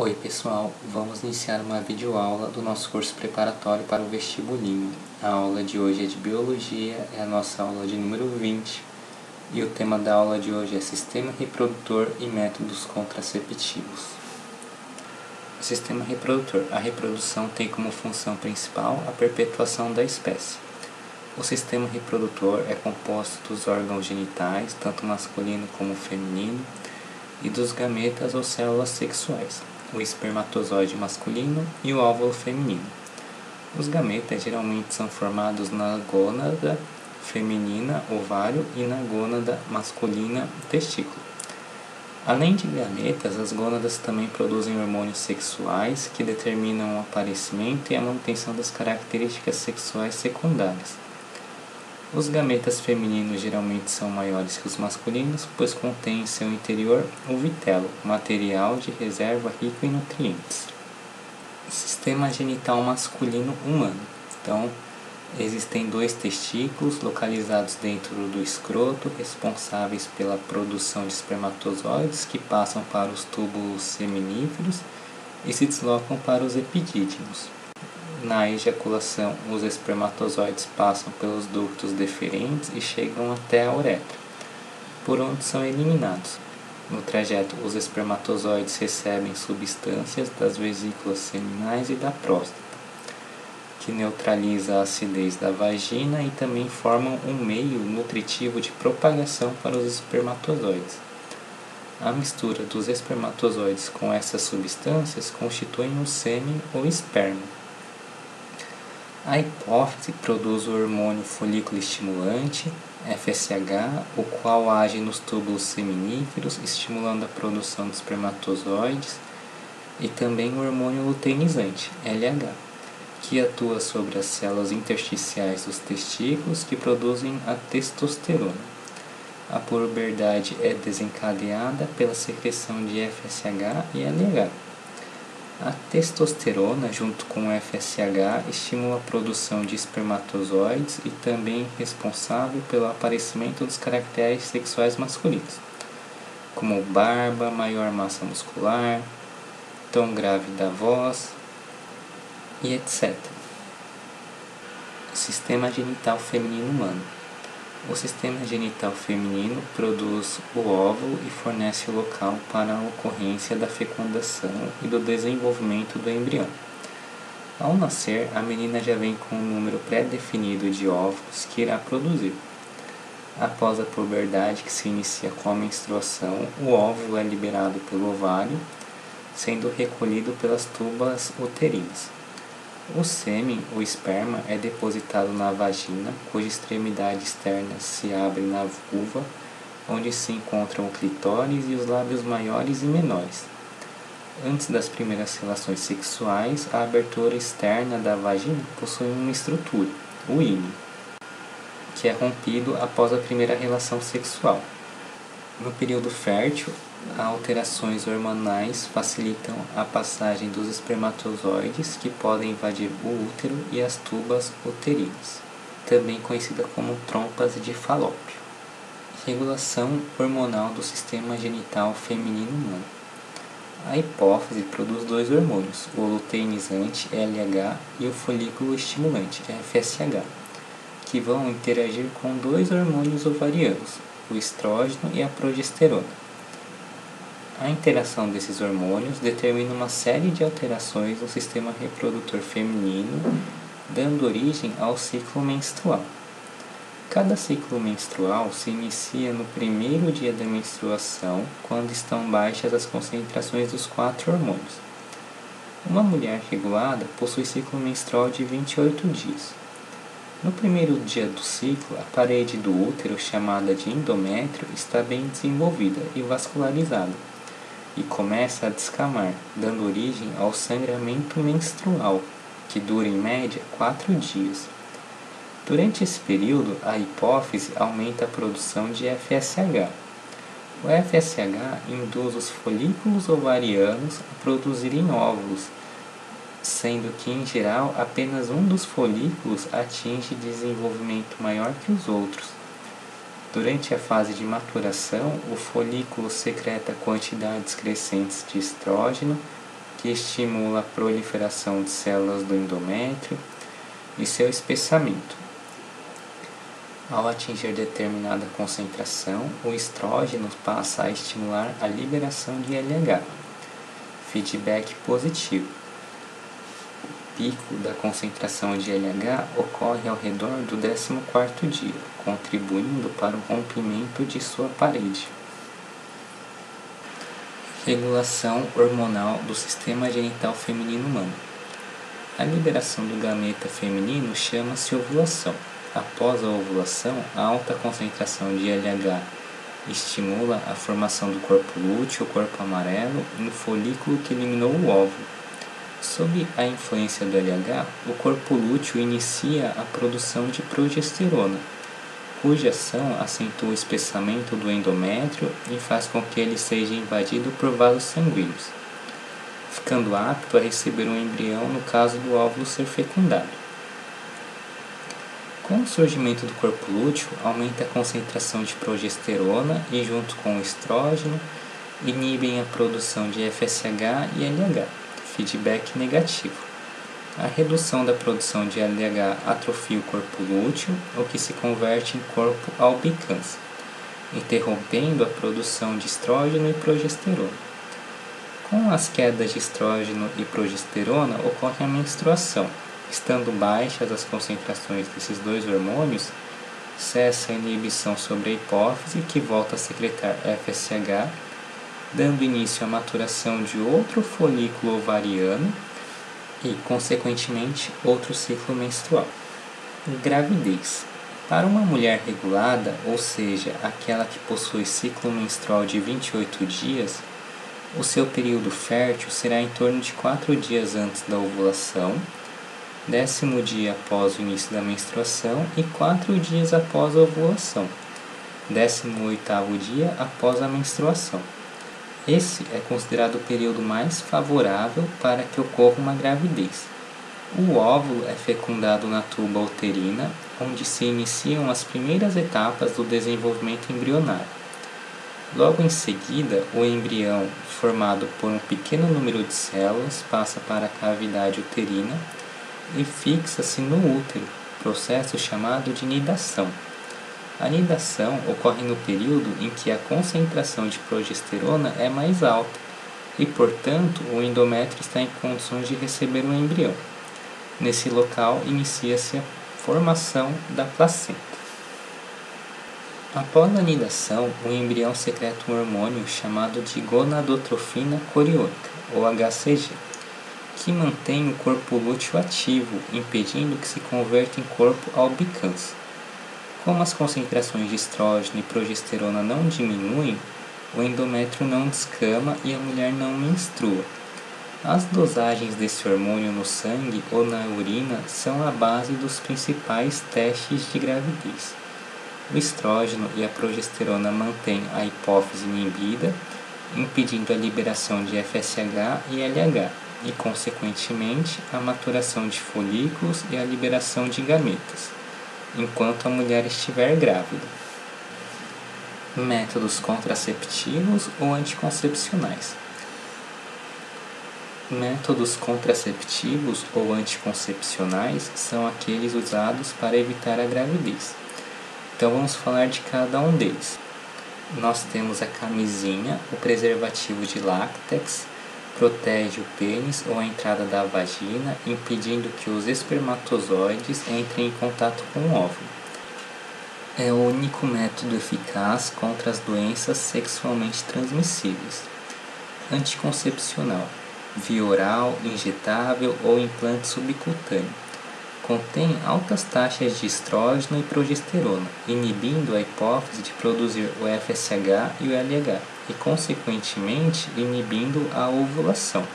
Oi pessoal, vamos iniciar uma videoaula do nosso curso preparatório para o vestibulinho. A aula de hoje é de Biologia, é a nossa aula de número 20 e o tema da aula de hoje é Sistema Reprodutor e Métodos Contraceptivos. O sistema reprodutor. A reprodução tem como função principal a perpetuação da espécie. O sistema reprodutor é composto dos órgãos genitais, tanto masculino como feminino, e dos gametas ou células sexuais, o espermatozoide masculino e o óvulo feminino. Os gametas geralmente são formados na gônada feminina, ovário, e na gônada masculina, testículo. Além de gametas, as gônadas também produzem hormônios sexuais que determinam o aparecimento e a manutenção das características sexuais secundárias. Os gametas femininos geralmente são maiores que os masculinos, pois contêm em seu interior o vitelo, material de reserva rico em nutrientes. Sistema genital masculino humano. Então, existem 2 testículos localizados dentro do escroto, responsáveis pela produção de espermatozoides que passam para os túbulos seminíferos e se deslocam para os epidídimos. Na ejaculação, os espermatozoides passam pelos ductos deferentes e chegam até a uretra, por onde são eliminados. No trajeto, os espermatozoides recebem substâncias das vesículas seminais e da próstata, que neutraliza a acidez da vagina e também formam um meio nutritivo de propagação para os espermatozoides. A mistura dos espermatozoides com essas substâncias constitui o sêmen ou esperma. A hipófise produz o hormônio folículo estimulante, FSH, o qual age nos túbulos seminíferos, estimulando a produção de espermatozoides, e também o hormônio luteinizante, LH, que atua sobre as células intersticiais dos testículos, que produzem a testosterona. A puberdade é desencadeada pela secreção de FSH e LH. A testosterona, junto com o FSH, estimula a produção de espermatozoides e também é responsável pelo aparecimento dos caracteres sexuais masculinos, como barba, maior massa muscular, tom grave da voz e etc. Sistema genital feminino humano. O sistema genital feminino produz o óvulo e fornece o local para a ocorrência da fecundação e do desenvolvimento do embrião. Ao nascer, a menina já vem com um número pré-definido de óvulos que irá produzir. Após a puberdade, que se inicia com a menstruação, o óvulo é liberado pelo ovário, sendo recolhido pelas tubas uterinas. O sêmen, ou esperma, é depositado na vagina, cuja extremidade externa se abre na vulva, onde se encontram o clitóris e os lábios maiores e menores. Antes das primeiras relações sexuais, a abertura externa da vagina possui uma estrutura, o hímen, que é rompido após a primeira relação sexual. No período fértil, alterações hormonais facilitam a passagem dos espermatozoides, que podem invadir o útero e as tubas uterinas, também conhecida como trompas de Falópio. Regulação hormonal do sistema genital feminino humano. A hipófise produz 2 hormônios, o luteinizante, LH, e o folículo estimulante, FSH, que vão interagir com 2 hormônios ovarianos, o estrógeno e a progesterona. A interação desses hormônios determina uma série de alterações no sistema reprodutor feminino, dando origem ao ciclo menstrual. Cada ciclo menstrual se inicia no primeiro dia da menstruação, quando estão baixas as concentrações dos 4 hormônios. Uma mulher regulada possui ciclo menstrual de 28 dias. No primeiro dia do ciclo, a parede do útero, chamada de endométrio, está bem desenvolvida e vascularizada, e começa a descamar, dando origem ao sangramento menstrual, que dura em média 4 dias. Durante esse período, a hipófise aumenta a produção de FSH. O FSH induz os folículos ovarianos a produzirem óvulos, sendo que, em geral, apenas um dos folículos atinge desenvolvimento maior que os outros. Durante a fase de maturação, o folículo secreta quantidades crescentes de estrógeno, que estimula a proliferação de células do endométrio e seu espessamento. Ao atingir determinada concentração, o estrógeno passa a estimular a liberação de LH. Feedback positivo. O pico da concentração de LH ocorre ao redor do 14º dia, contribuindo para o rompimento de sua parede. Regulação hormonal do sistema genital feminino humano. A liberação do gameta feminino chama-se ovulação. Após a ovulação, a alta concentração de LH estimula a formação do corpo lúteo, o corpo amarelo, no folículo que eliminou o óvulo. Sob a influência do LH, o corpo lúteo inicia a produção de progesterona, cuja ação acentua o espessamento do endométrio e faz com que ele seja invadido por vasos sanguíneos, ficando apto a receber um embrião no caso do óvulo ser fecundado. Com o surgimento do corpo lúteo, aumenta a concentração de progesterona e, junto com o estrógeno, inibem a produção de FSH e LH, feedback negativo. A redução da produção de LH atrofia o corpo lúteo, o que se converte em corpo albicans, interrompendo a produção de estrógeno e progesterona. Com as quedas de estrógeno e progesterona ocorre a menstruação. Estando baixas as concentrações desses dois hormônios, cessa a inibição sobre a hipófise, que volta a secretar FSH, dando início à maturação de outro folículo ovariano e, consequentemente, outro ciclo menstrual. Gravidez. Para uma mulher regulada, ou seja, aquela que possui ciclo menstrual de 28 dias, o seu período fértil será em torno de 4 dias antes da ovulação, 10º dia após o início da menstruação e 4 dias após a ovulação, 18º dia após a menstruação. Esse é considerado o período mais favorável para que ocorra uma gravidez. O óvulo é fecundado na tuba uterina, onde se iniciam as primeiras etapas do desenvolvimento embrionário. Logo em seguida, o embrião, formado por um pequeno número de células, passa para a cavidade uterina e fixa-se no útero, processo chamado de nidação. A nidação ocorre no período em que a concentração de progesterona é mais alta e, portanto, o endométrio está em condições de receber um embrião. Nesse local, inicia-se a formação da placenta. Após a nidação, o embrião secreta um hormônio chamado de gonadotrofina coriônica, ou HCG, que mantém o corpo lúteo ativo, impedindo que se converta em corpo albicans. Como as concentrações de estrógeno e progesterona não diminuem, o endométrio não descama e a mulher não menstrua. As dosagens desse hormônio no sangue ou na urina são a base dos principais testes de gravidez. O estrógeno e a progesterona mantêm a hipófise inibida, impedindo a liberação de FSH e LH e, consequentemente, a maturação de folículos e a liberação de gametas, enquanto a mulher estiver grávida. Métodos contraceptivos ou anticoncepcionais. Métodos contraceptivos ou anticoncepcionais são aqueles usados para evitar a gravidez. Então vamos falar de cada um deles. Nós temos a camisinha, o preservativo de látex, protege o pênis ou a entrada da vagina, impedindo que os espermatozoides entrem em contato com o óvulo. É o único método eficaz contra as doenças sexualmente transmissíveis. Anticoncepcional, via oral, injetável ou implante subcutâneo. Contém altas taxas de estrógeno e progesterona, inibindo a hipófise de produzir o FSH e o LH e, consequentemente, inibindo a ovulação.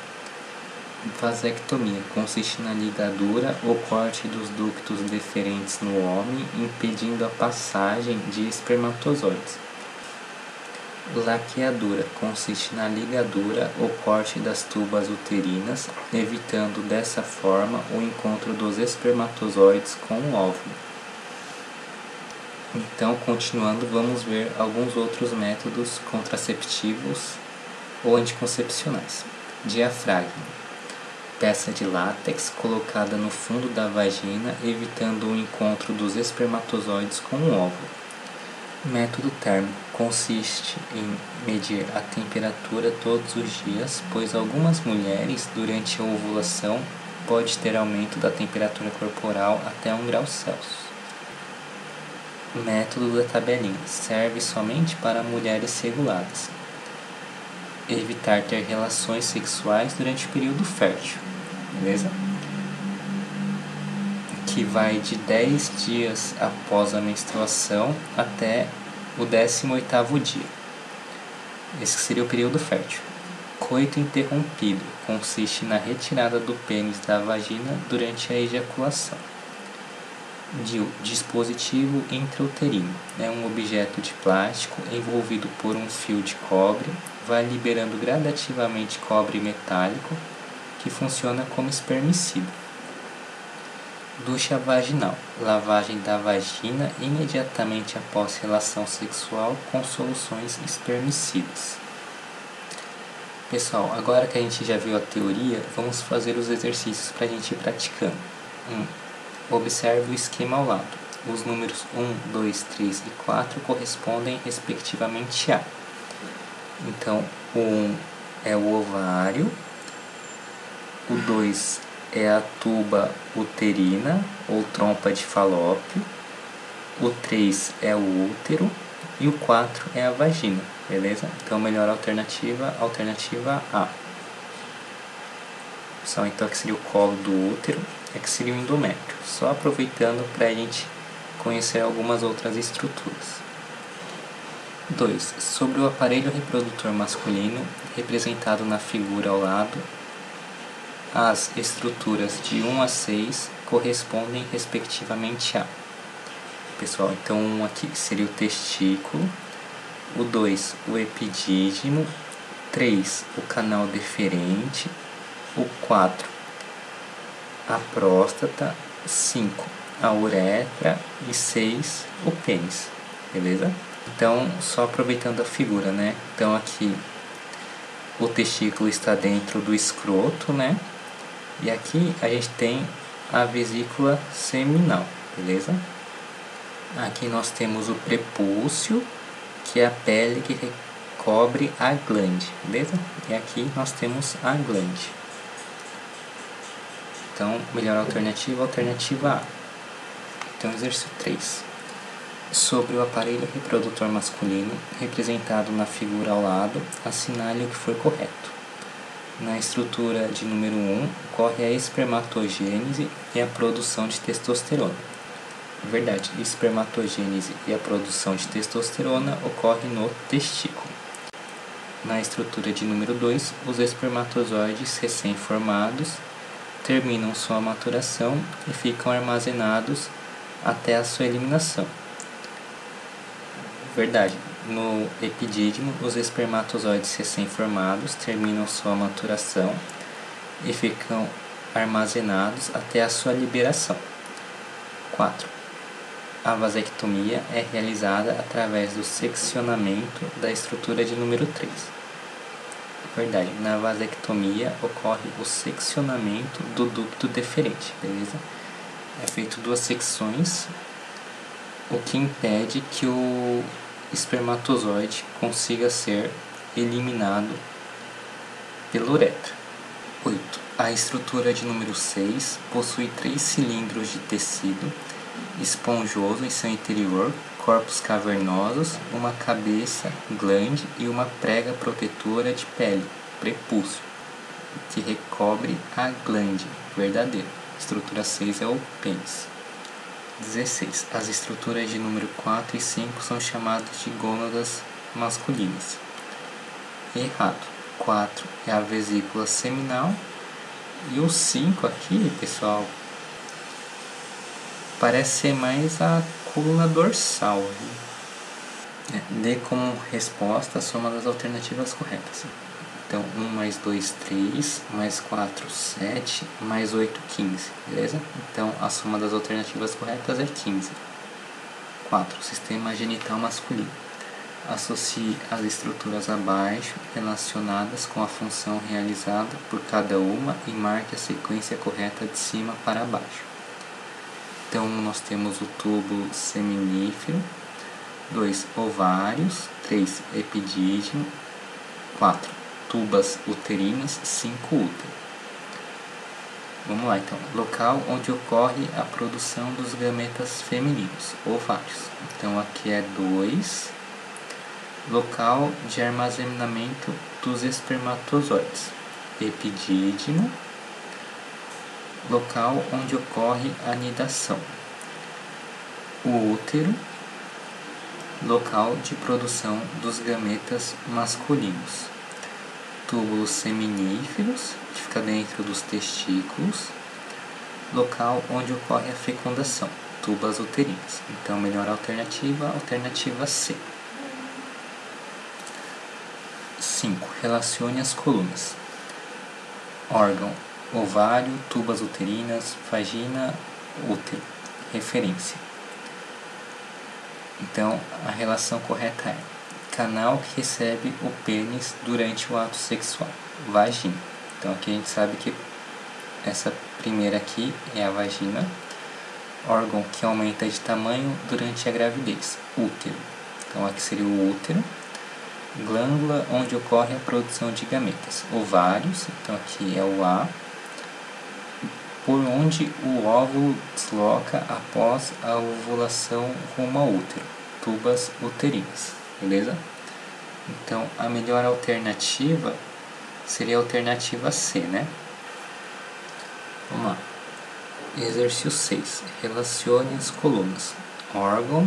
Vasectomia consiste na ligadura ou corte dos ductos deferentes no homem, impedindo a passagem de espermatozoides. Laqueadura consiste na ligadura ou corte das tubas uterinas, evitando dessa forma o encontro dos espermatozoides com o óvulo. Então, continuando, vamos ver alguns outros métodos contraceptivos ou anticoncepcionais. Diafragma. Peça de látex colocada no fundo da vagina, evitando o encontro dos espermatozoides com o óvulo. Método térmico consiste em medir a temperatura todos os dias, pois algumas mulheres, durante a ovulação, pode ter aumento da temperatura corporal até 1 grau Celsius. Método da tabelinha serve somente para mulheres reguladas. Evitar ter relações sexuais durante o período fértil, beleza? Que vai de 10 dias após a menstruação até o 18º dia. Esse seria o período fértil. Coito interrompido consiste na retirada do pênis da vagina durante a ejaculação. Dispositivo intrauterino é um objeto de plástico envolvido por um fio de cobre, vai liberando gradativamente cobre metálico, que funciona como espermicida. Ducha vaginal, lavagem da vagina imediatamente após relação sexual com soluções espermicidas. Pessoal, agora que a gente já viu a teoria, vamos fazer os exercícios para a gente ir praticando. Observe o esquema ao lado. Os números 1, 2, 3 e 4 correspondem respectivamente a. Então, o 1 é o ovário, o 2 é a tuba uterina ou trompa de Falópio, o 3 é o útero e o 4 é a vagina, beleza? Então, melhor alternativa A. Pessoal, então aqui seria o colo do útero, aqui seria o endométrio, só aproveitando para a gente conhecer algumas outras estruturas. 2. Sobre o aparelho reprodutor masculino, representado na figura ao lado, as estruturas de 1 a 6 correspondem respectivamente a. Pessoal, então 1 aqui seria o testículo, o 2 o epidídimo, 3 o canal deferente, o 4 a próstata, 5 a uretra e 6 o pênis, beleza? Então, só aproveitando a figura, né? Então aqui o testículo está dentro do escroto, né? E aqui a gente tem a vesícula seminal, beleza? Aqui nós temos o prepúcio, que é a pele que recobre a glande, beleza? E aqui nós temos a glande. Então, melhor alternativa A. Então, exercício 3. Sobre o aparelho reprodutor masculino, representado na figura ao lado, assinale o que for correto. Na estrutura de número 1, ocorre a espermatogênese e a produção de testosterona. Verdade, espermatogênese e a produção de testosterona ocorre no testículo. Na estrutura de número 2, os espermatozoides recém-formados terminam sua maturação e ficam armazenados até a sua eliminação. Verdade, no epidídimo, os espermatozoides recém-formados terminam sua maturação e ficam armazenados até a sua liberação. 4. A vasectomia é realizada através do seccionamento da estrutura de número 3. Verdade, na vasectomia ocorre o seccionamento do ducto deferente, beleza? É feito 2 secções, o que impede que o espermatozoide consiga ser eliminado pela uretra. 8. A estrutura de número 6 possui 3 cilindros de tecido esponjoso em seu interior, corpos cavernosos, uma cabeça, glande e uma prega protetora de pele, prepúcio, que recobre a glande verdadeira. Estrutura 6 é o pênis. 16. As estruturas de número 4 e 5 são chamadas de gônadas masculinas. Errado. 4 é a vesícula seminal e o 5 aqui, pessoal, parece ser mais a coluna dorsal. Dê como resposta a soma das alternativas corretas. Então, 1 mais 2, 3, mais 4, 7, mais 8, 15, beleza? Então, a soma das alternativas corretas é 15. 4. Sistema genital masculino. Associe as estruturas abaixo relacionadas com a função realizada por cada uma e marque a sequência correta de cima para baixo. Então, nós temos o túbulo seminífero, 2 ovários, 3 epidídimo, 4 tubas uterinas, 5 útero. Vamos lá então, local onde ocorre a produção dos gametas femininos, ovários. Então aqui é 2, local de armazenamento dos espermatozoides, epidídimo, local onde ocorre a anidação, o útero, local de produção dos gametas masculinos, túbulos seminíferos, que fica dentro dos testículos, local onde ocorre a fecundação, tubas uterinas. Então, melhor alternativa, alternativa C. 5. Relacione as colunas. Órgão: ovário, tubas uterinas, vagina, útero. Referência. Então, a relação correta é: canal que recebe o pênis durante o ato sexual, vagina. Então aqui a gente sabe que essa primeira aqui é a vagina. Órgão que aumenta de tamanho durante a gravidez, útero. Então aqui seria o útero. Glândula onde ocorre a produção de gametas, ovários. Então aqui é o A. Por onde o óvulo desloca após a ovulação rumo ao útero, tubas uterinas. Beleza? Então, a melhor alternativa seria a alternativa C, né? Vamos lá. Exercício 6. Relacione as colunas. Órgão: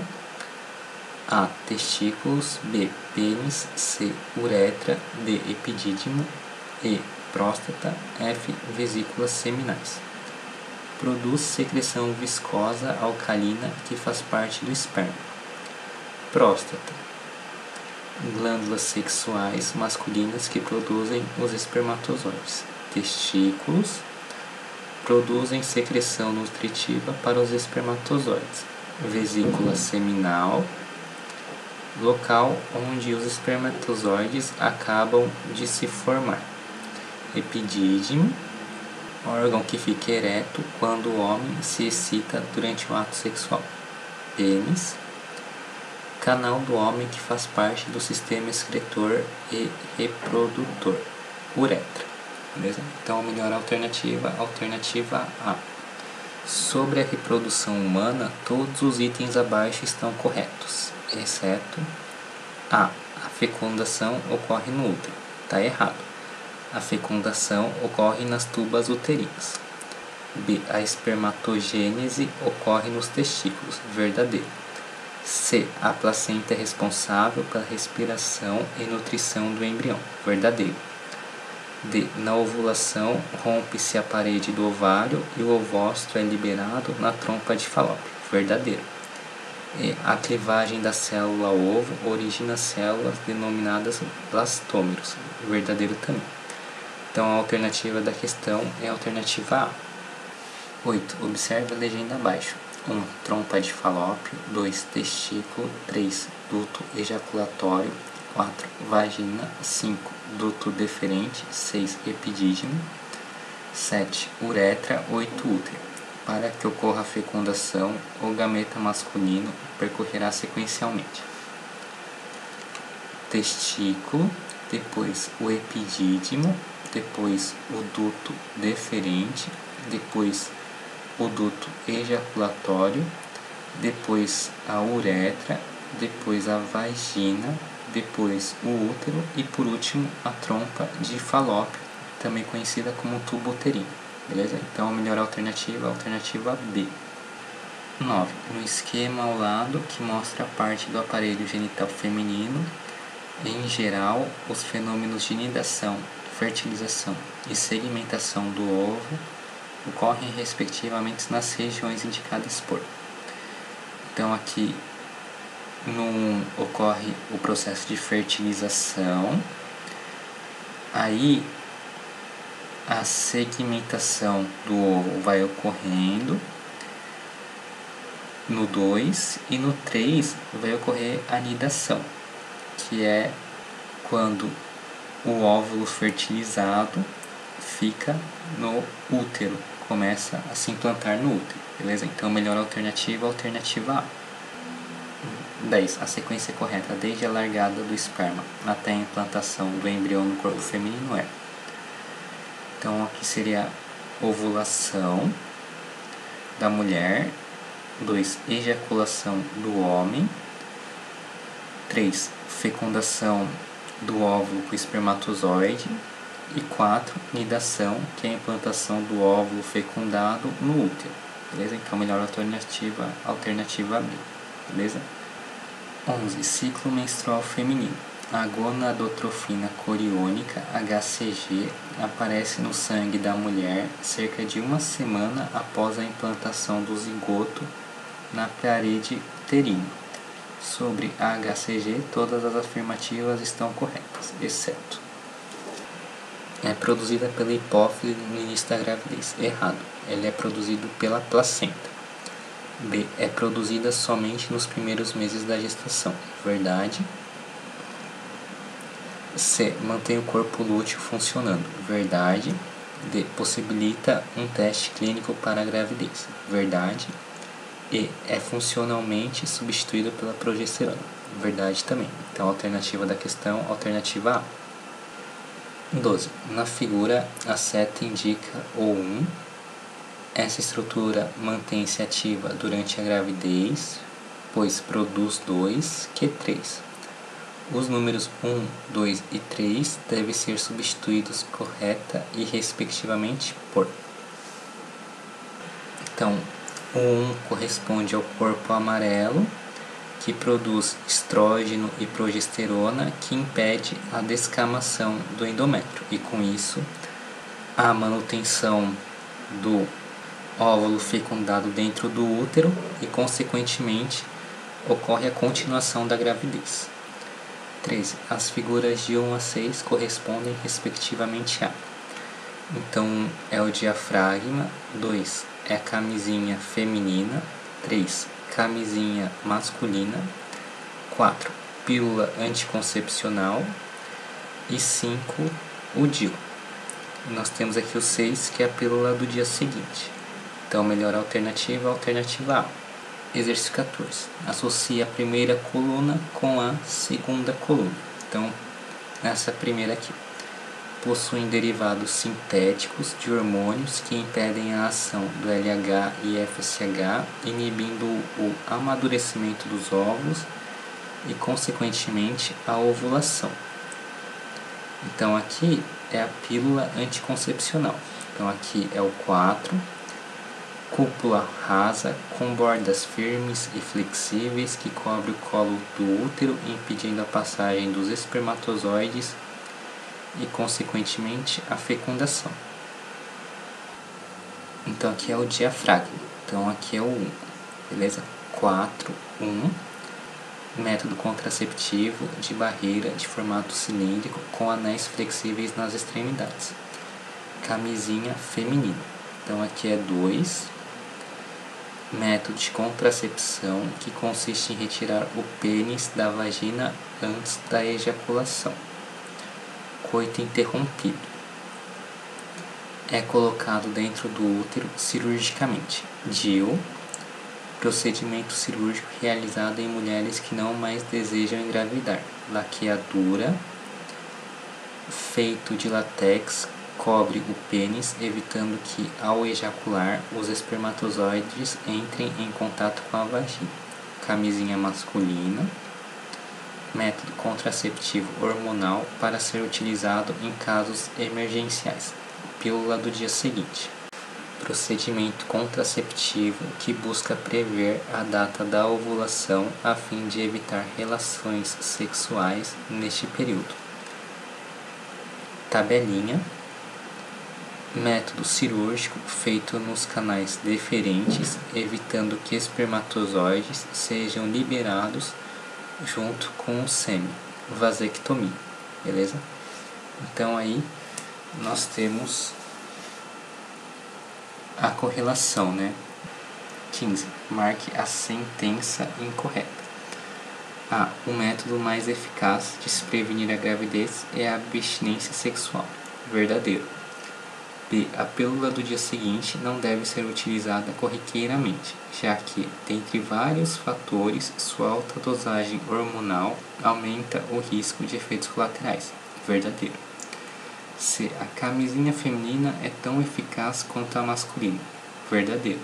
A. Testículos. B. Pênis. C. Uretra. D. Epidídimo. E. Próstata. F. Vesículas seminais. Produz secreção viscosa alcalina que faz parte do esperma. Próstata: glândulas sexuais masculinas que produzem os espermatozoides. Testículos: produzem secreção nutritiva para os espermatozoides. Vesícula seminal: local onde os espermatozoides acabam de se formar. Epidídimo: órgão que fica ereto quando o homem se excita durante o ato sexual. Pênis: canal do homem que faz parte do sistema excretor e reprodutor. Uretra. Beleza? Então, a melhor alternativa, alternativa A. Sobre a reprodução humana, todos os itens abaixo estão corretos, exceto A. A fecundação ocorre no útero. Está errado. A fecundação ocorre nas tubas uterinas. B. A espermatogênese ocorre nos testículos. Verdadeiro. C. A placenta é responsável pela respiração e nutrição do embrião. Verdadeiro. D. Na ovulação, rompe-se a parede do ovário e o ovócito é liberado na trompa de Falópio. Verdadeiro. E. A clivagem da célula ovo origina células denominadas blastômeros. Verdadeiro também. Então, a alternativa da questão é a alternativa A. 8. Observe a legenda abaixo. 1. Trompa de Falópio. 2. Testículo. 3. Duto ejaculatório. 4. Vagina. 5. Duto deferente. 6. Epidídimo. 7. Uretra. 8. Útero. Para que ocorra a fecundação, o gameta masculino percorrerá sequencialmente testículo, depois o epidídimo, depois o duto deferente, depois o duto ejaculatório, depois a uretra, depois a vagina, depois o útero e por último a trompa de Falópio, também conhecida como tubo uterino. Beleza? Então a melhor alternativa é a alternativa B. 9. No esquema ao lado que mostra a parte do aparelho genital feminino, em geral, os fenômenos de nidação, fertilização e segmentação do ovo ocorrem respectivamente nas regiões indicadas por. Então aqui ocorre o processo de fertilização, aí a segmentação do ovo vai ocorrendo no 2 e no 3 vai ocorrer a nidação. que é quando o óvulo fertilizado fica no útero, começa a se implantar no útero, beleza? Então, melhor alternativa A. 10. A sequência correta desde a largada do esperma até a implantação do embrião no corpo feminino é. Então, aqui seria ovulação da mulher. 2. Ejaculação do homem. 3. Fecundação do óvulo com espermatozoide. E 4. Nidação, que é a implantação do óvulo fecundado no útero. Beleza? Então, melhor alternativa B. Beleza? 11. Ciclo menstrual feminino. A gonadotrofina coriônica, HCG, aparece no sangue da mulher cerca de uma semana após a implantação do zigoto na parede uterina. Sobre a HCG, todas as afirmativas estão corretas, exceto. É produzida pela hipófise no início da gravidez. Errado. Ele é produzido pela placenta. B. É produzida somente nos primeiros meses da gestação. Verdade. C. Mantém o corpo lúteo funcionando. Verdade. D. Possibilita um teste clínico para a gravidez. Verdade. E. É funcionalmente substituído pela progesterona. Verdade também. Então, a alternativa da questão, alternativa A. 12. Na figura, a seta indica o 1. Essa estrutura mantém-se ativa durante a gravidez, pois produz 2 Q3. Os números 1, 2 e 3 devem ser substituídos correta e respectivamente por. Então, o 1 corresponde ao corpo amarelo, que produz estrógeno e progesterona, que impede a descamação do endométrio e, com isso, a manutenção do óvulo fecundado dentro do útero e, consequentemente, ocorre a continuação da gravidez. 13. As figuras de 1 a 6 correspondem respectivamente a. Então, é o diafragma. 2. É a camisinha feminina. 3. Camisinha masculina. 4. Pílula anticoncepcional. E 5. O DIU. Nós temos aqui o 6, que é a pílula do dia seguinte. Então, melhor alternativa A. Exercício 14. Associe a primeira coluna com a segunda coluna. Então, essa primeira aqui. Possuem derivados sintéticos de hormônios que impedem a ação do LH e FSH, inibindo o amadurecimento dos óvulos e, consequentemente, a ovulação. Então, aqui é a pílula anticoncepcional. Então, aqui é o 4. Cúpula rasa com bordas firmes e flexíveis que cobre o colo do útero, impedindo a passagem dos espermatozoides e, consequentemente, a fecundação. Então, aqui é o diafragma. Então, aqui é o 1. Beleza? 4, 1. Método contraceptivo de barreira de formato cilíndrico com anéis flexíveis nas extremidades. Camisinha feminina. Então, aqui é 2. Método de contracepção que consiste em retirar o pênis da vagina antes da ejaculação. Coito interrompido. É colocado dentro do útero cirurgicamente. DIU. Procedimento cirúrgico realizado em mulheres que não mais desejam engravidar. Laqueadura. Feito de látex. Cobre o pênis, evitando que, ao ejacular, os espermatozoides entrem em contato com a vagina. Camisinha masculina. Método contraceptivo hormonal para ser utilizado em casos emergenciais. Pílula do dia seguinte. Procedimento contraceptivo que busca prever a data da ovulação a fim de evitar relações sexuais neste período. Tabelinha. Método cirúrgico feito nos canais deferentes, evitando que espermatozoides sejam liberados junto com o sêmen. Vasectomia. Beleza? Então, aí nós temos a correlação, né? 15. Marque a sentença incorreta. A. O método mais eficaz de se prevenir a gravidez é a abstinência sexual. Verdadeiro. B. A pílula do dia seguinte não deve ser utilizada corriqueiramente, já que, dentre vários fatores, sua alta dosagem hormonal aumenta o risco de efeitos colaterais. Verdadeiro. C. A camisinha feminina é tão eficaz quanto a masculina. Verdadeiro.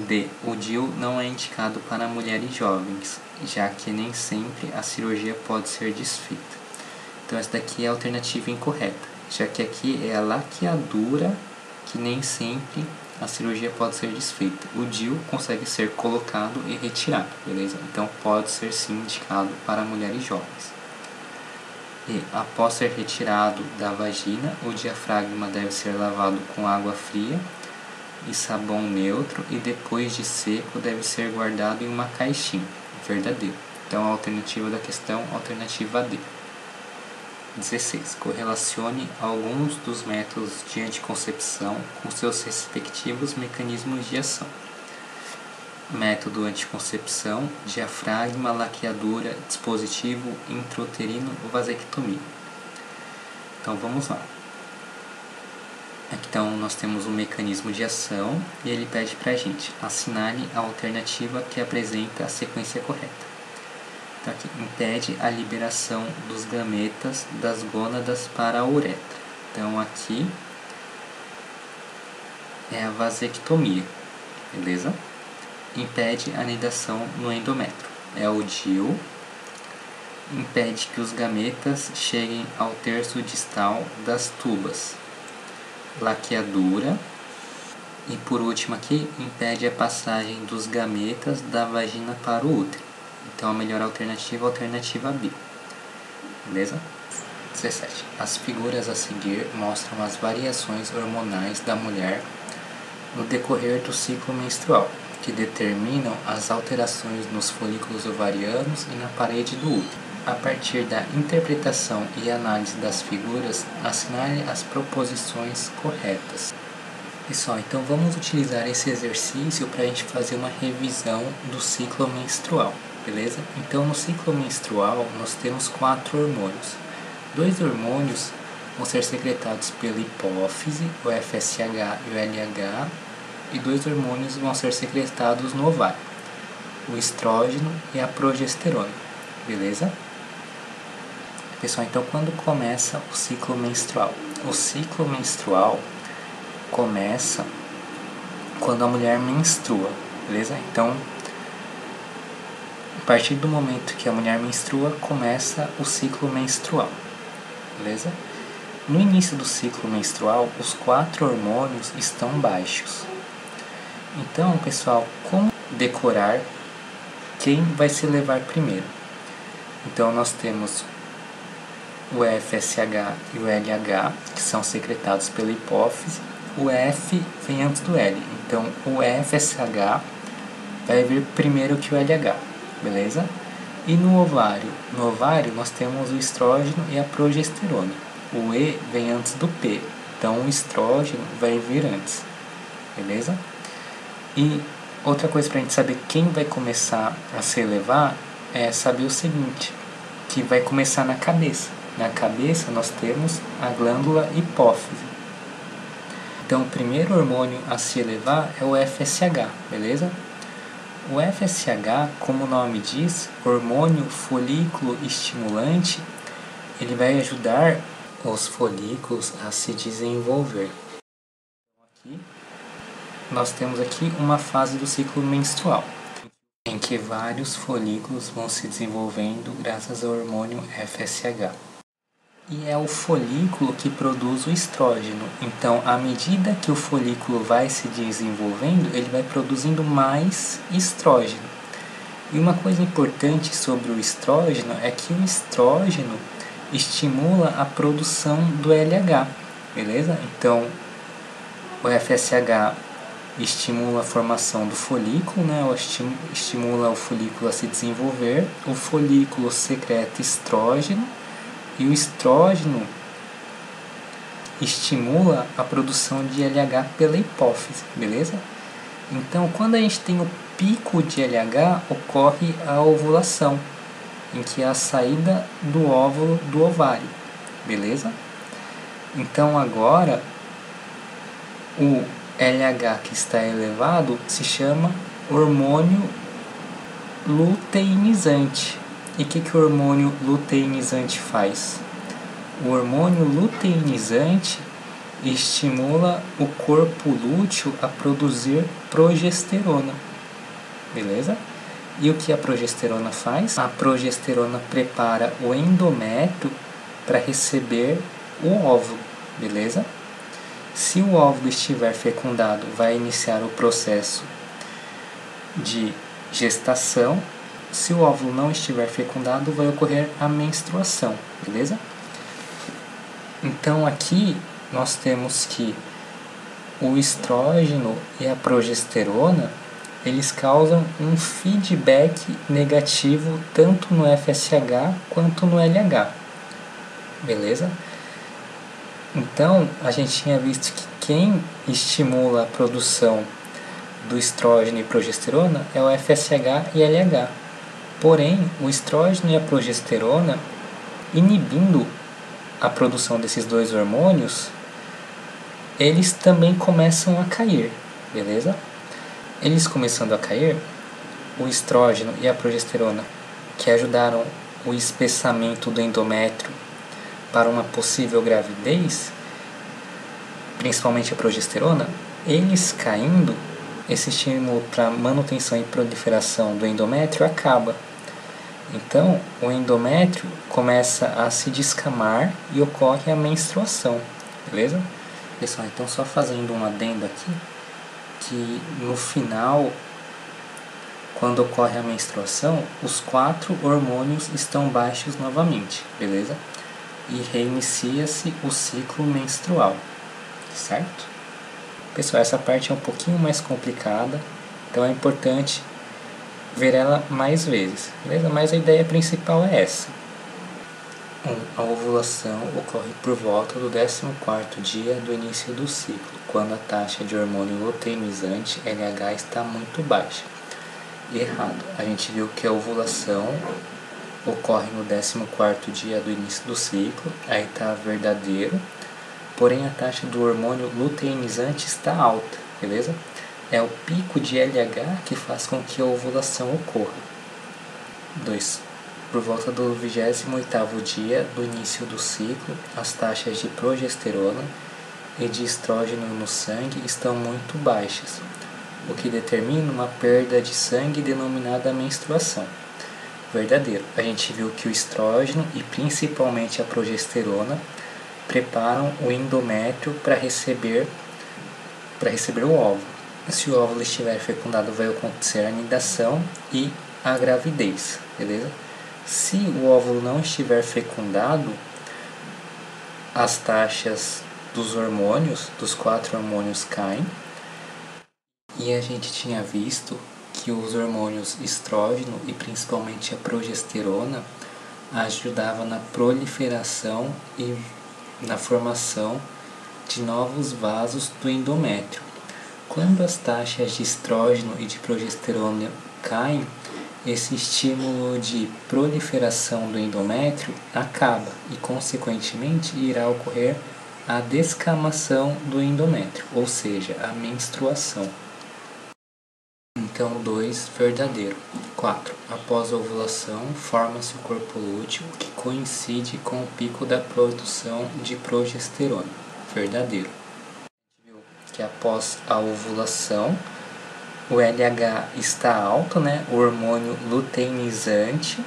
D. O DIU não é indicado para mulheres jovens, já que nem sempre a cirurgia pode ser desfeita. Então essa daqui é a alternativa incorreta, já que aqui é a laqueadura que nem sempre a cirurgia pode ser desfeita. O DIU consegue ser colocado e retirado, beleza? Então pode ser sim indicado para mulheres jovens. E após ser retirado da vagina, o diafragma deve ser lavado com água fria e sabão neutro, e depois de seco deve ser guardado em uma caixinha. Verdadeiro. Então a alternativa da questão, alternativa D. 16. Correlacione alguns dos métodos de anticoncepção com seus respectivos mecanismos de ação. Método anticoncepção, diafragma, laqueadura, dispositivo intrauterino, vasectomia. Então vamos lá. Então nós temos um mecanismo de ação e ele pede para a gente assinale a alternativa que apresenta a sequência correta. Então aqui, impede a liberação dos gametas das gônadas para a uretra. Então aqui é a vasectomia, beleza? Impede a anidação no endométrio, é o DIU. Impede que os gametas cheguem ao terço distal das tubas, laqueadura. E por último aqui, impede a passagem dos gametas da vagina para o útero. Então a melhor alternativa é a alternativa B. Beleza? 17. As figuras a seguir mostram as variações hormonais da mulher no decorrer do ciclo menstrual, que determinam as alterações nos folículos ovarianos e na parede do útero. A partir da interpretação e análise das figuras, assinale as proposições corretas. Pessoal, então vamos utilizar esse exercício para a gente fazer uma revisão do ciclo menstrual, beleza? Então no ciclo menstrual nós temos 4 hormônios. 2 hormônios vão ser secretados pela hipófise, o FSH e o LH, e 2 hormônios vão ser secretados no ovário, o estrógeno e a progesterona, beleza? Pessoal, então quando começa o ciclo menstrual? O ciclo menstrual começa quando a mulher menstrua, beleza? Então, a partir do momento que a mulher menstrua, começa o ciclo menstrual, beleza? No início do ciclo menstrual, os 4 hormônios estão baixos. Então, pessoal, como decorar quem vai se elevar primeiro? Então, nós temos o FSH e o LH, que são secretados pela hipófise. O F vem antes do L, então o FSH vai vir primeiro que o LH, beleza? E no ovário nós temos o estrógeno e a progesterona. O E vem antes do P, então o estrógeno vai vir antes, beleza? E outra coisa para a gente saber quem vai começar a se elevar é saber o seguinte, que vai começar na cabeça. Na cabeça nós temos a glândula hipófise. Então o primeiro hormônio a se elevar é o FSH, beleza? O FSH, como o nome diz, hormônio folículo estimulante, ele vai ajudar os folículos a se desenvolver. Aqui, nós temos aqui uma fase do ciclo menstrual, em que vários folículos vão se desenvolvendo graças ao hormônio FSH. E é o folículo que produz o estrógeno. Então, à medida que o folículo vai se desenvolvendo, ele vai produzindo mais estrógeno. E uma coisa importante sobre o estrógeno é que o estrógeno estimula a produção do LH, beleza? Então, o FSH estimula a formação do folículo, né? Estimula o folículo a se desenvolver. O folículo secreta estrógeno. E o estrógeno estimula a produção de LH pela hipófise, beleza? Então, quando a gente tem o pico de LH, ocorre a ovulação, em que é a saída do óvulo do ovário, beleza? Então agora, o LH que está elevado se chama hormônio luteinizante. E o que o hormônio luteinizante faz? O hormônio luteinizante estimula o corpo lúteo a produzir progesterona, beleza? E o que a progesterona faz? A progesterona prepara o endométrio para receber o óvulo, beleza? Se o óvulo estiver fecundado, vai iniciar o processo de gestação. Se o óvulo não estiver fecundado, vai ocorrer a menstruação, beleza? Então aqui nós temos que o estrógeno e a progesterona, eles causam um feedback negativo tanto no FSH quanto no LH, beleza? Então, a gente tinha visto que quem estimula a produção do estrógeno e progesterona é o FSH e LH. Porém, o estrógeno e a progesterona, inibindo a produção desses dois hormônios, eles também começam a cair, beleza? Eles começando a cair, o estrógeno e a progesterona, que ajudaram o espessamento do endométrio para uma possível gravidez, principalmente a progesterona, eles caindo, esse estímulo para manutenção e proliferação do endométrio acaba. Então, o endométrio começa a se descamar e ocorre a menstruação, beleza? Pessoal, então só fazendo um adendo aqui, que no final, quando ocorre a menstruação, os 4 hormônios estão baixos novamente, beleza? E reinicia-se o ciclo menstrual, certo? Pessoal, essa parte é um pouquinho mais complicada, então é importante ver ela mais vezes, beleza? Mas a ideia principal é essa. A ovulação ocorre por volta do 14º dia do início do ciclo, quando a taxa de hormônio luteinizante LH está muito baixa. Errado, a gente viu que a ovulação ocorre no 14º dia do início do ciclo, aí está verdadeiro, porém a taxa do hormônio luteinizante está alta, beleza? É o pico de LH que faz com que a ovulação ocorra. 2. Por volta do 28º dia do início do ciclo, as taxas de progesterona e de estrógeno no sangue estão muito baixas, o que determina uma perda de sangue denominada menstruação. Verdadeiro, a gente viu que o estrógeno e principalmente a progesterona preparam o endométrio para receber o óvulo. Se o óvulo estiver fecundado, vai acontecer a anidação e a gravidez, beleza? Se o óvulo não estiver fecundado, as taxas dos hormônios, dos 4 hormônios, caem. E a gente tinha visto que os hormônios estrógeno e principalmente a progesterona ajudavam na proliferação e na formação de novos vasos do endométrio. Quando as taxas de estrógeno e de progesterona caem, esse estímulo de proliferação do endométrio acaba e, consequentemente, irá ocorrer a descamação do endométrio, ou seja, a menstruação. Então, 2, verdadeiro. 4. Após a ovulação, forma-se o corpo lúteo, que coincide com o pico da produção de progesterona. Verdadeiro. Que após a ovulação, o LH está alto, né? O hormônio luteinizante,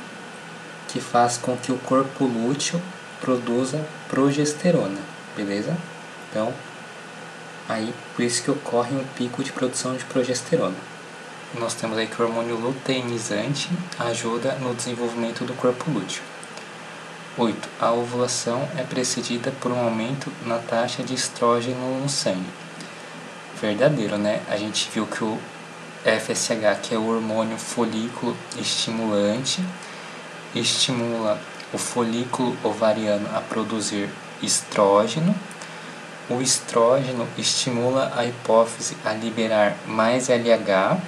que faz com que o corpo lúteo produza progesterona, beleza? Então, aí por isso que ocorre um pico de produção de progesterona. Nós temos aí que o hormônio luteinizante ajuda no desenvolvimento do corpo lúteo. 8. A ovulação é precedida por um aumento na taxa de estrógeno no sangue. Verdadeiro, né? A gente viu que o FSH, que é o hormônio folículo estimulante, estimula o folículo ovariano a produzir estrógeno, o estrógeno estimula a hipófise a liberar mais LH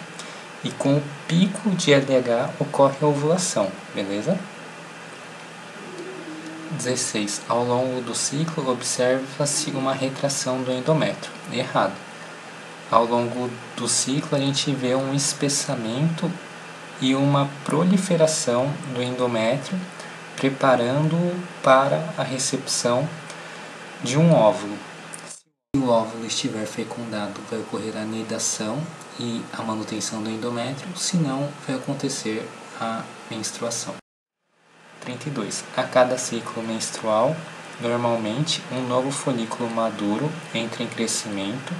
e com o pico de LH ocorre a ovulação, beleza? 16. Ao longo do ciclo observa-se uma retração do endométrio. Errado. Ao longo do ciclo a gente vê um espessamento e uma proliferação do endométrio, preparando-o para a recepção de um óvulo. Se o óvulo estiver fecundado, vai ocorrer a nidação e a manutenção do endométrio, senão vai acontecer a menstruação. 32. A cada ciclo menstrual, normalmente um novo folículo maduro entra em crescimento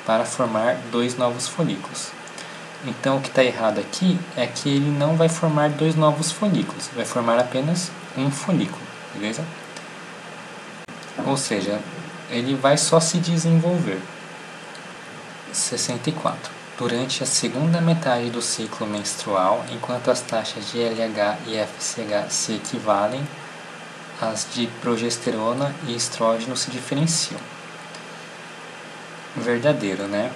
para formar 2 novos folículos. Então o que está errado aqui é que ele não vai formar 2 novos folículos, vai formar apenas um folículo, beleza? Ou seja, ele vai só se desenvolver. 64. Durante a segunda metade do ciclo menstrual, enquanto as taxas de LH e FSH se equivalem, as de progesterona e estrógeno se diferenciam. Verdadeiro, né?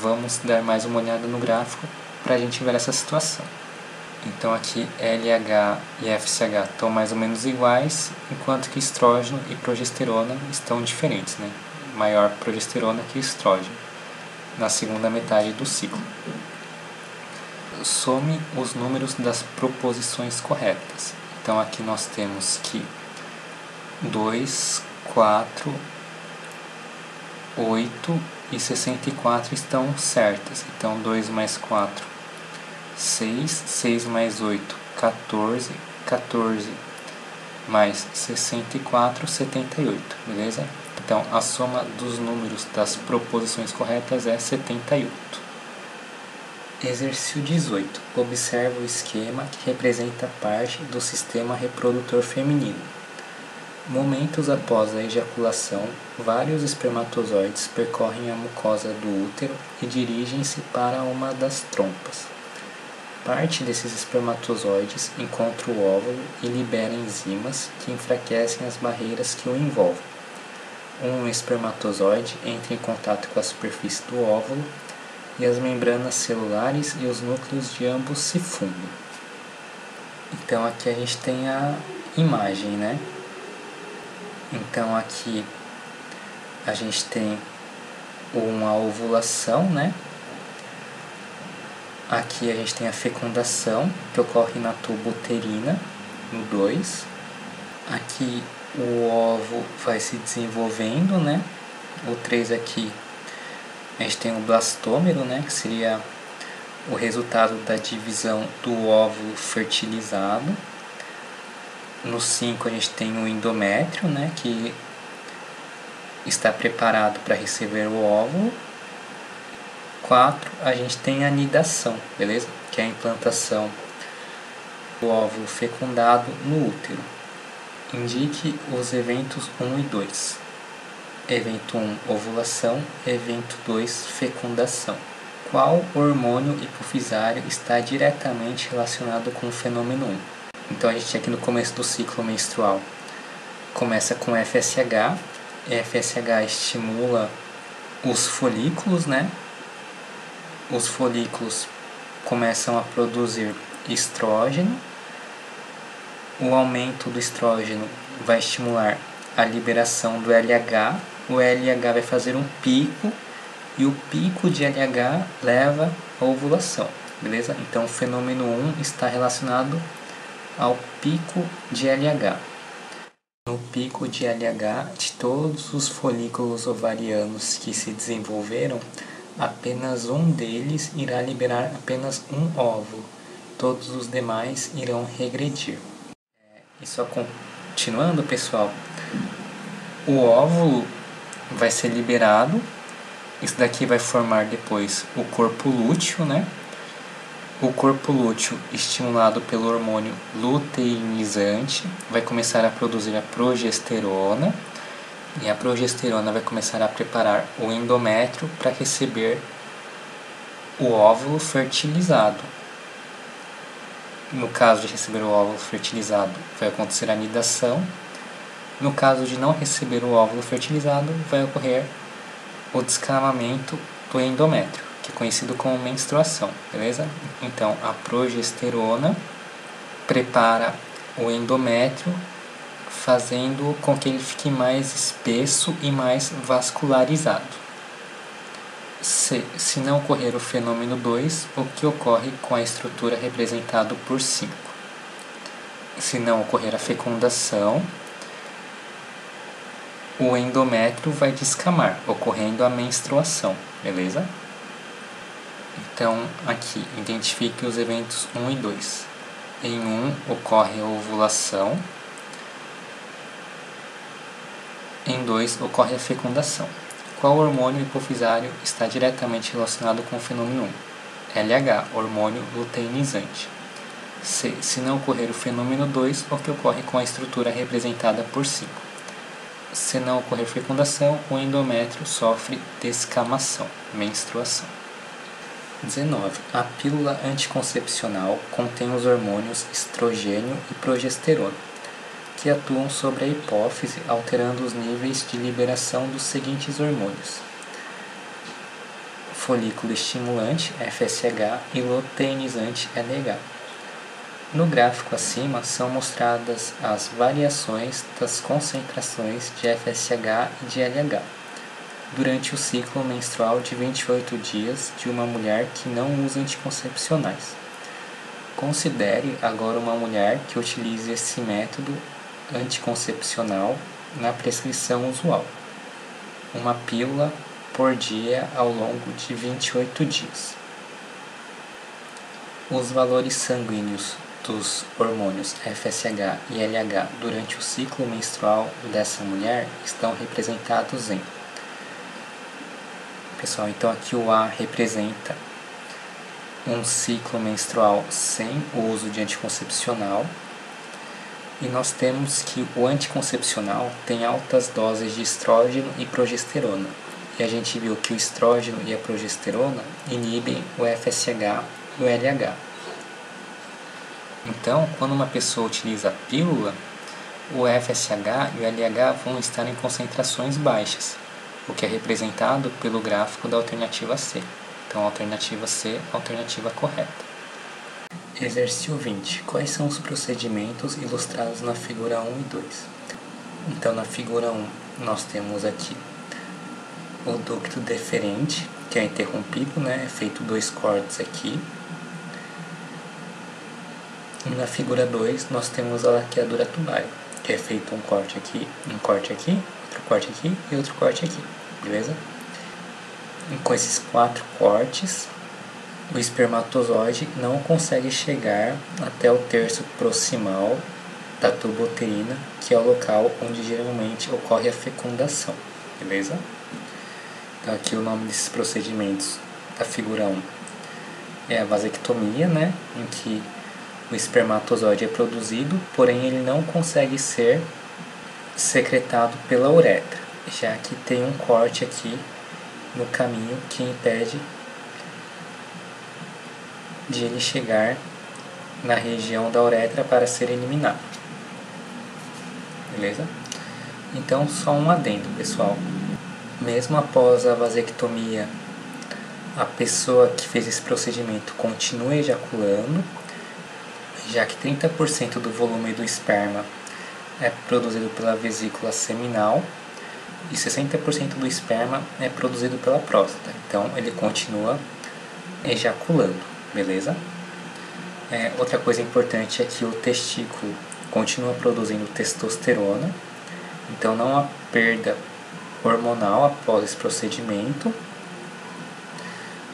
Vamos dar mais uma olhada no gráfico para a gente ver essa situação. Então aqui LH e FSH estão mais ou menos iguais, enquanto que estrógeno e progesterona estão diferentes, né? Maior progesterona que estrógeno na segunda metade do ciclo. Some os números das proposições corretas. Então aqui nós temos que 2, 4, 8 e 64 estão certas. Então 2 mais 4, 6, 6 mais 8, 14, 14 mais 64, 78, beleza? Então, a soma dos números das proposições corretas é 78. Exercício 18. Observe o esquema que representa parte do sistema reprodutor feminino. Momentos após a ejaculação, vários espermatozoides percorrem a mucosa do útero e dirigem-se para uma das trompas. Parte desses espermatozoides encontra o óvulo e libera enzimas que enfraquecem as barreiras que o envolvem. Um espermatozoide entra em contato com a superfície do óvulo e as membranas celulares e os núcleos de ambos se fundem. Então aqui a gente tem a imagem, né? Então aqui a gente tem uma ovulação, né? Aqui a gente tem a fecundação, que ocorre na tuba uterina, no 2. Aqui o ovo vai se desenvolvendo, né? O 3 aqui a gente tem o blastômero, né? Que seria o resultado da divisão do óvulo fertilizado. No 5 a gente tem o endométrio, né? Que está preparado para receber o óvulo. 4 a gente tem a nidação, beleza? Que é a implantação do óvulo fecundado no útero. Indique os eventos 1 e 2. Evento 1, ovulação. Evento 2, fecundação. Qual hormônio hipofisário está diretamente relacionado com o fenômeno 1? Então a gente aqui no começo do ciclo menstrual começa com FSH. FSH estimula os folículos, né? Os folículos começam a produzir estrógeno. O aumento do estrógeno vai estimular a liberação do LH. O LH vai fazer um pico e o pico de LH leva à ovulação, beleza? Então o fenômeno 1 está relacionado ao pico de LH. No pico de LH, de todos os folículos ovarianos que se desenvolveram, apenas um deles irá liberar apenas um óvulo. Todos os demais irão regredir. E só continuando, pessoal, o óvulo vai ser liberado. Isso daqui vai formar depois o corpo lúteo, né? O corpo lúteo, estimulado pelo hormônio luteinizante, vai começar a produzir a progesterona. E a progesterona vai começar a preparar o endométrio para receber o óvulo fertilizado. No caso de receber o óvulo fertilizado, vai acontecer a nidação. No caso de não receber o óvulo fertilizado, vai ocorrer o descamamento do endométrio, que é conhecido como menstruação, beleza? Então, a progesterona prepara o endométrio, fazendo com que ele fique mais espesso e mais vascularizado. Se não ocorrer o fenômeno 2, o que ocorre com a estrutura representada por 5? Se não ocorrer a fecundação, o endométrio vai descamar, ocorrendo a menstruação, beleza? Então, aqui, identifique os eventos 1 e 2. Em 1, ocorre a ovulação. Em 2, ocorre a fecundação. Qual hormônio hipofisário está diretamente relacionado com o fenômeno 1? LH, hormônio luteinizante. Se não ocorrer o fenômeno 2, o que ocorre com a estrutura representada por 5? Se não ocorrer fecundação, o endométrio sofre descamação, menstruação. 19. A pílula anticoncepcional contém os hormônios estrogênio e progesterona, que atuam sobre a hipófise, alterando os níveis de liberação dos seguintes hormônios: folículo estimulante, FSH, e luteinizante, LH. No gráfico acima são mostradas as variações das concentrações de FSH e de LH durante o ciclo menstrual de 28 dias de uma mulher que não usa anticoncepcionais. Considere agora uma mulher que utilize esse método anticoncepcional na prescrição usual, uma pílula por dia ao longo de 28 dias. Os valores sanguíneos dos hormônios FSH e LH durante o ciclo menstrual dessa mulher estão representados em... Pessoal, então aqui o A representa um ciclo menstrual sem o uso de anticoncepcional, e nós temos que o anticoncepcional tem altas doses de estrógeno e progesterona, e a gente viu que o estrógeno e a progesterona inibem o FSH e o LH. Então, quando uma pessoa utiliza a pílula, o FSH e o LH vão estar em concentrações baixas, o que é representado pelo gráfico da alternativa C. Então, a alternativa C é a alternativa correta. Exercício 20. Quais são os procedimentos ilustrados na figura 1 e 2? Então, na figura 1, nós temos aqui o ducto deferente, que é interrompido, né? É feito 2 cortes aqui. E na figura 2, nós temos a laqueadura tubaria, que é feito um corte aqui, outro corte aqui e outro corte aqui, beleza? E com esses 4 cortes, o espermatozoide não consegue chegar até o terço proximal da tuba uterina, que é o local onde geralmente ocorre a fecundação, beleza? Então aqui o nome desses procedimentos da figura 1 é a vasectomia, né? Em que o espermatozoide é produzido, porém ele não consegue ser secretado pela uretra, já que tem um corte aqui no caminho que impede de ele chegar na região da uretra para ser eliminado. Beleza? Então, só um adendo, pessoal. Mesmo após a vasectomia, a pessoa que fez esse procedimento continua ejaculando, já que 30% do volume do esperma é produzido pela vesícula seminal e 60% do esperma é produzido pela próstata. Então, ele continua ejaculando, beleza? Outra coisa importante é que o testículo continua produzindo testosterona, então não há perda hormonal após esse procedimento.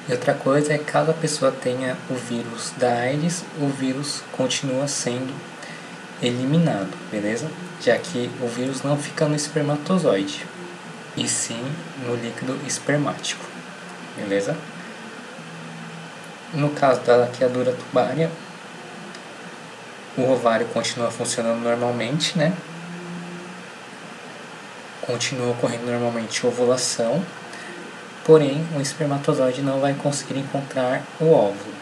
E outra coisa é que caso a pessoa tenha o vírus da AIDS, o vírus continua sendo eliminado, beleza? Já que o vírus não fica no espermatozoide, e sim no líquido espermático, beleza? No caso da laqueadura tubária, o ovário continua funcionando normalmente, né? Continua ocorrendo normalmente ovulação, porém o espermatozoide não vai conseguir encontrar o óvulo.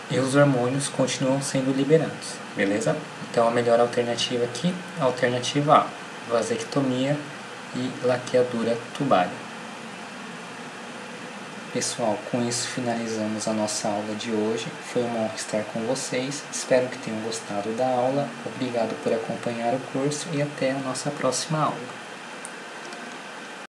e os hormônios continuam sendo liberados, beleza? Então a melhor alternativa aqui, alternativa A, vasectomia e laqueadura tubária. Pessoal, com isso finalizamos a nossa aula de hoje. Foi uma honra estar com vocês. Espero que tenham gostado da aula. Obrigado por acompanhar o curso e até a nossa próxima aula.